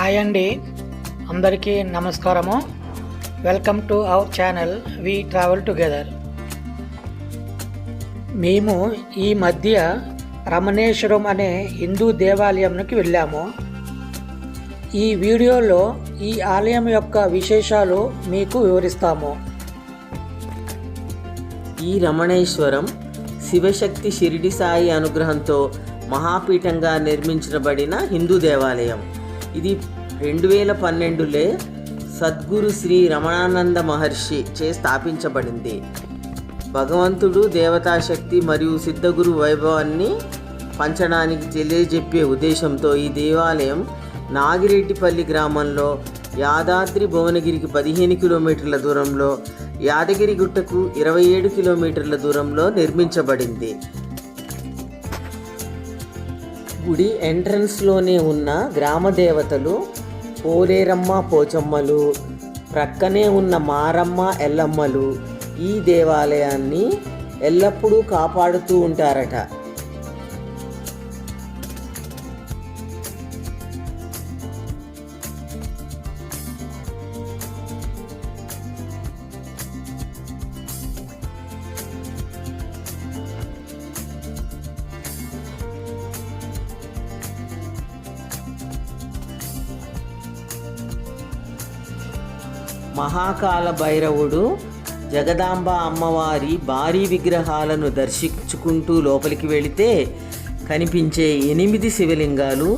Hi అండి, అందరికీ నమస్కారము. Welcome to our channel we travel together. మేము ఈ మధ్య రమణేశ్వరం అనే హిందూ దేవాలయంకి వెళ్ళాము. ఈ వీడియోలో ఈ ఆలయం యొక్క విశేషాలు మీకు వివరిస్తాము. ఈ రమణేశ్వరం శివశక్తి షిరిడి సాయి అనుగ్రహంతో మహాపీఠంగా నిర్మించబడిన హిందూ దేవాలయం. ఇది 2012లో సద్గురు శ్రీ రమణానంద మహర్షి చే స్థాపించబడింది. భగవంతుడు దేవతాశక్తి మరియు సిద్ధగురు వైభవాన్ని పంచడానికి తెలియజెప్పే ఉద్దేశంతో ఈ దేవాలయం నాగిరెడ్డిపల్లి గ్రామంలో యాదాద్రి భువనగిరికి 15 కిలోమీటర్ల దూరంలో, యాదగిరిగుట్టకు 27 కిలోమీటర్ల దూరంలో నిర్మించబడింది. గుడి ఎంట్రన్స్లోనే ఉన్న గ్రామ దేవతలు పోలేరమ్మ పోచమ్మలు, ప్రక్కనే ఉన్న మారమ్మ ఎల్లమ్మలు ఈ దేవాలయాన్ని ఎల్లప్పుడూ కాపాడుతూ ఉంటారట. మహాకాల భైరవుడు, జగదాంబ అమ్మవారి భారీ విగ్రహాలను దర్శించుకుంటూ లోపలికి వెళితే కనిపించే 8 శివలింగాలు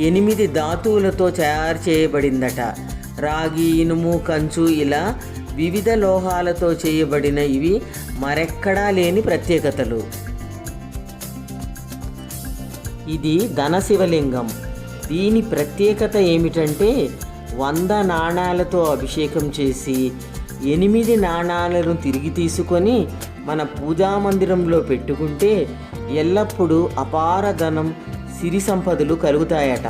8 ధాతువులతో తయారు చేయబడిందట. రాగి, ఇనుము, కంచు ఇలా వివిధ లోహాలతో చేయబడిన ఇవి మరెక్కడా లేని ప్రత్యేకతలు. ఇది ధన శివలింగం. దీని ప్రత్యేకత ఏమిటంటే 100 నాణాలతో అభిషేకం చేసి 8 నాణాలను తిరిగి తీసుకొని మన పూజా మందిరంలో పెట్టుకుంటే ఎల్లప్పుడూ అపార ధనం, సిరి సంపదలు కలుగుతాయట.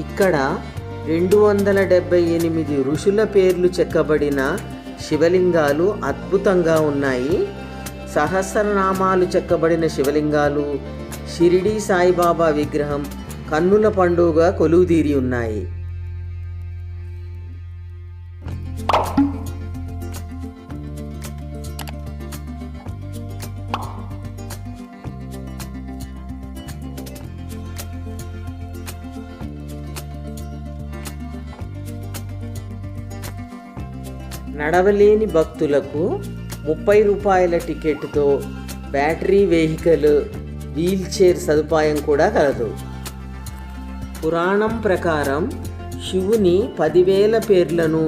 ఇక్కడ 278 ఋషుల పేర్లు చెక్కబడిన శివలింగాలు అద్భుతంగా ఉన్నాయి. సహస్రనామాలు చెక్కబడిన శివలింగాలు, షిరిడి సాయిబాబా విగ్రహం కన్నుల పండుగ కొలువుదీరి ఉన్నాయి. నడవలేని భక్తులకు 30 రూపాయల టికెట్తో బ్యాటరీ వెహికల్, వీల్ చైర్ సదుపాయం కూడా కలదు. పురాణం ప్రకారం శివుని 10,000 పేర్లను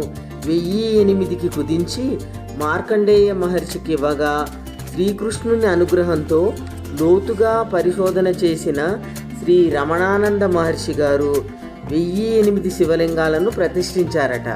1008కి కుదించి మార్కండేయ మహర్షికి ఇవ్వగా శ్రీకృష్ణుని అనుగ్రహంతో లోతుగా పరిశోధన చేసిన శ్రీ రమణానంద మహర్షి గారు 1008 శివలింగాలను ప్రతిష్ఠించారట.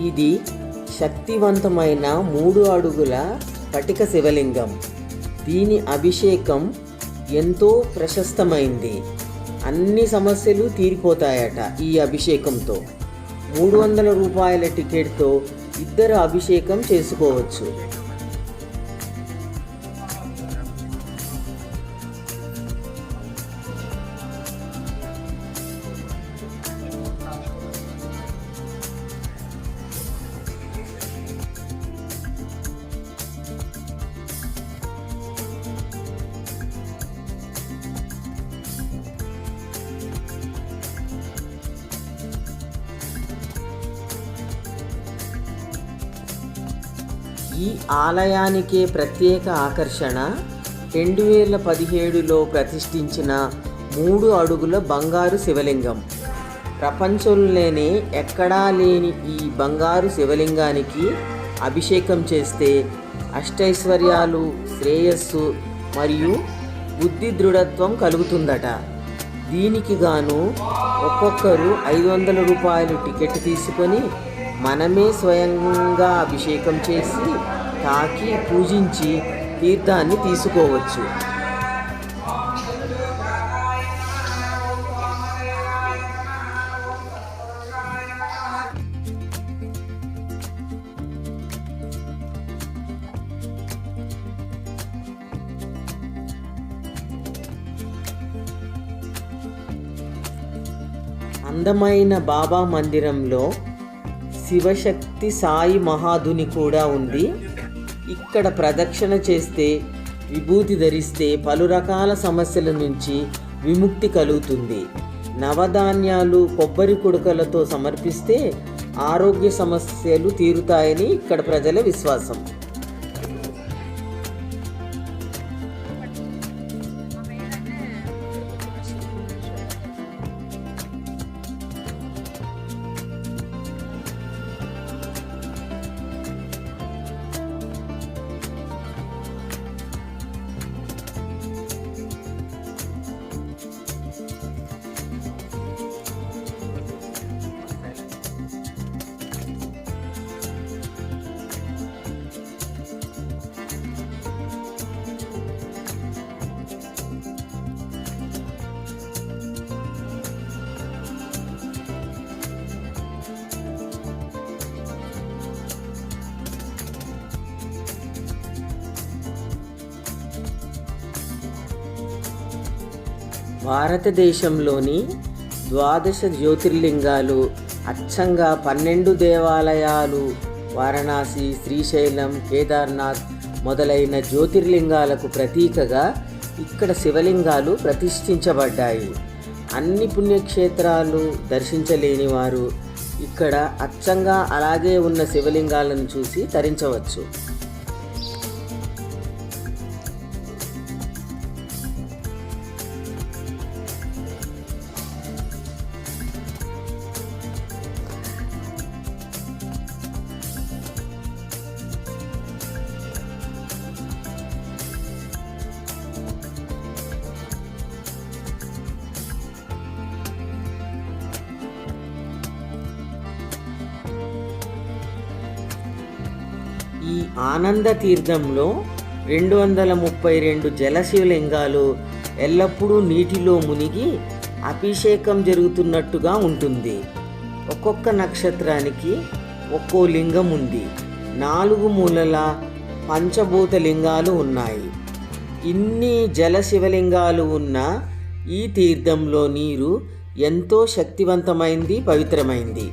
ఇది శక్తివంతమైన 3 అడుగుల స్ఫటిక శివలింగం. దీని అభిషేకం ఎంతో ప్రశస్తమైంది. అన్ని సమస్యలు తీరిపోతాయట ఈ అభిషేకంతో. 300 రూపాయల టికెట్తో 2 అభిషేకం చేసుకోవచ్చు. ఈ ఆలయానికే ప్రత్యేక ఆకర్షణ 2017లో ప్రతిష్ఠించిన 3 అడుగుల బంగారు శివలింగం. ప్రపంచంలోనే ఎక్కడా లేని ఈ బంగారు శివలింగానికి అభిషేకం చేస్తే అష్టైశ్వర్యాలు, శ్రేయస్సు మరియు బుద్ధి దృఢత్వం కలుగుతుందట. దీనికి గాను ఒక్కొక్కరు 500 రూపాయలు టికెట్ తీసుకొని మనమే స్వయంగా అభిషేకం చేసి తాకి పూజించి తీర్థాన్ని తీసుకోవచ్చు. అందమైన బాబా మందిరంలో శివశక్తి సాయి మహాధుని కూడా ఉంది. ఇక్కడ ప్రదక్షిణ చేస్తే, విభూతి ధరిస్తే పలు రకాల సమస్యల నుంచి విముక్తి కలుగుతుంది. నవధాన్యాలు కొబ్బరి కుడకలతో సమర్పిస్తే ఆరోగ్య సమస్యలు తీరుతాయని ఇక్కడ ప్రజల విశ్వాసం. భారతదేశంలోని 12 జ్యోతిర్లింగాలు, అచ్చంగా 12 దేవాలయాలు, వారణాసి, శ్రీశైలం, కేదార్నాథ్ మొదలైన జ్యోతిర్లింగాలకు ప్రతీకగా ఇక్కడ శివలింగాలు ప్రతిష్ఠించబడ్డాయి. అన్ని పుణ్యక్షేత్రాలు దర్శించలేని వారు ఇక్కడ అచ్చంగా అలాగే ఉన్న శివలింగాలను చూసి తరించవచ్చు. ఈ ఆనంద తీర్థంలో 232 జలశివలింగాలు ఎల్లప్పుడూ నీటిలో మునిగి అభిషేకం జరుగుతున్నట్టుగా ఉంటుంది. ఒక్కొక్క నక్షత్రానికి ఒక్కో లింగం ఉంది. 4 మూలల పంచభూత లింగాలు ఉన్నాయి. ఇన్ని జలశివలింగాలు ఉన్న ఈ తీర్థంలో నీరు ఎంతో శక్తివంతమైంది, పవిత్రమైంది.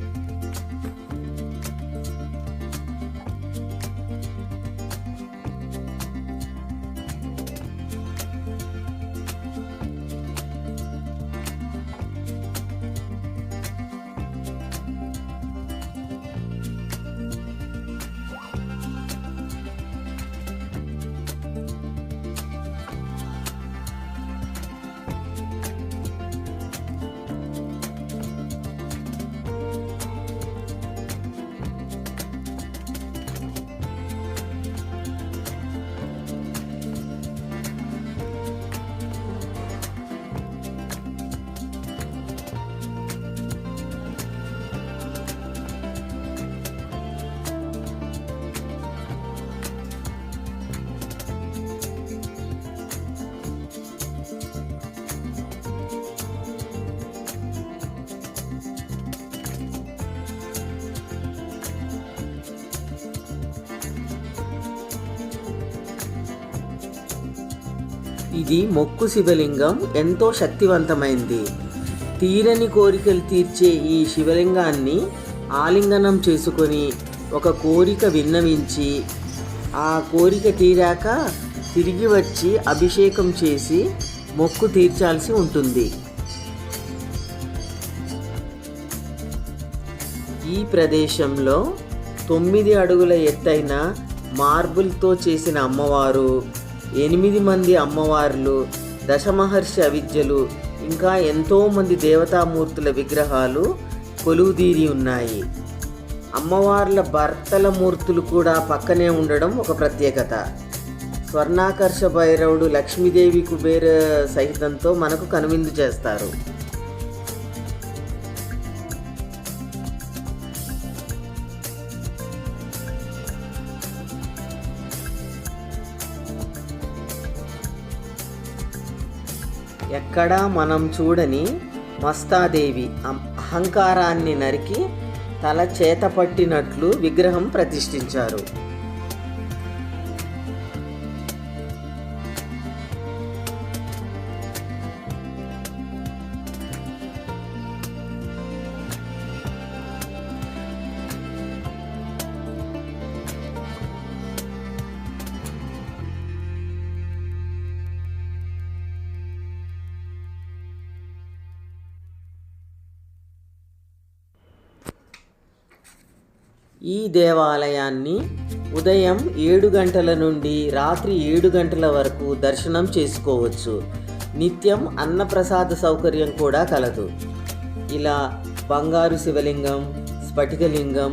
ఇది మొక్కు శివలింగం, ఎంతో శక్తివంతమైంది. తీరని కోరికలు తీర్చే ఈ శివలింగాన్ని ఆలింగనం చేసుకొని ఒక కోరిక విన్నవించి ఆ కోరిక తీరాక తిరిగి వచ్చి అభిషేకం చేసి మొక్కు తీర్చాల్సి ఉంటుంది. ఈ ప్రదేశంలో 9 అడుగుల ఎత్తైన మార్బుల్తో చేసిన అమ్మవారు, 8 మంది అమ్మవార్లు, దశమహర్షి అవిద్యలు, ఇంకా ఎంతోమంది దేవతామూర్తుల విగ్రహాలు కొలువుదీరి ఉన్నాయి. అమ్మవార్ల భర్తల మూర్తులు కూడా పక్కనే ఉండడం ఒక ప్రత్యేకత. స్వర్ణాకర్ష భైరవుడు లక్ష్మీదేవి కుబేర సహితంతో మనకు కనువిందు చేస్తారు. ఎక్కడా మనం చూడని మస్తాదేవి అహంకారాన్ని నరికి తల చేత పట్టినట్లు విగ్రహం ప్రతిష్ఠించారు. ఈ దేవాలయాన్ని ఉదయం 7 గంటల నుండి రాత్రి 7 గంటల వరకు దర్శనం చేసుకోవచ్చు. నిత్యం అన్నప్రసాద సౌకర్యం కూడా కలదు. ఇలా బంగారు శివలింగం, స్ఫటికలింగం,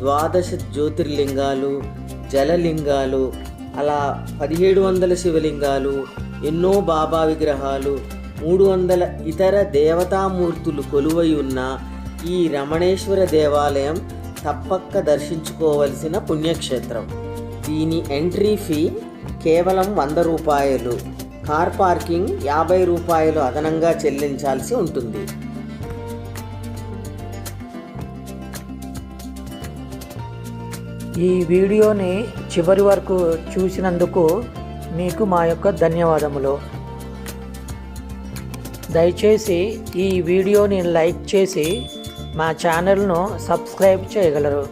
12 జ్యోతిర్లింగాలు, జలలింగాలు, అలా 1700 శివలింగాలు, ఎన్నో బాబా విగ్రహాలు, 300 ఇతర దేవతామూర్తులు కొలువై ఉన్న ఈ రమణేశ్వర దేవాలయం తప్పక దర్శించుకోవలసిన పుణ్యక్షేత్రం. దీని ఎంట్రీ ఫీ కేవలం 100 రూపాయలు. కార్ పార్కింగ్ 50 రూపాయలు అదనంగా చెల్లించాల్సి ఉంటుంది. ఈ వీడియోని చివరి వరకు చూసినందుకు మీకు మా యొక్క ధన్యవాదములు. దయచేసి ఈ వీడియోని లైక్ చేసి మా ఛానల్ను సబ్స్క్రైబ్ చేయగలరు.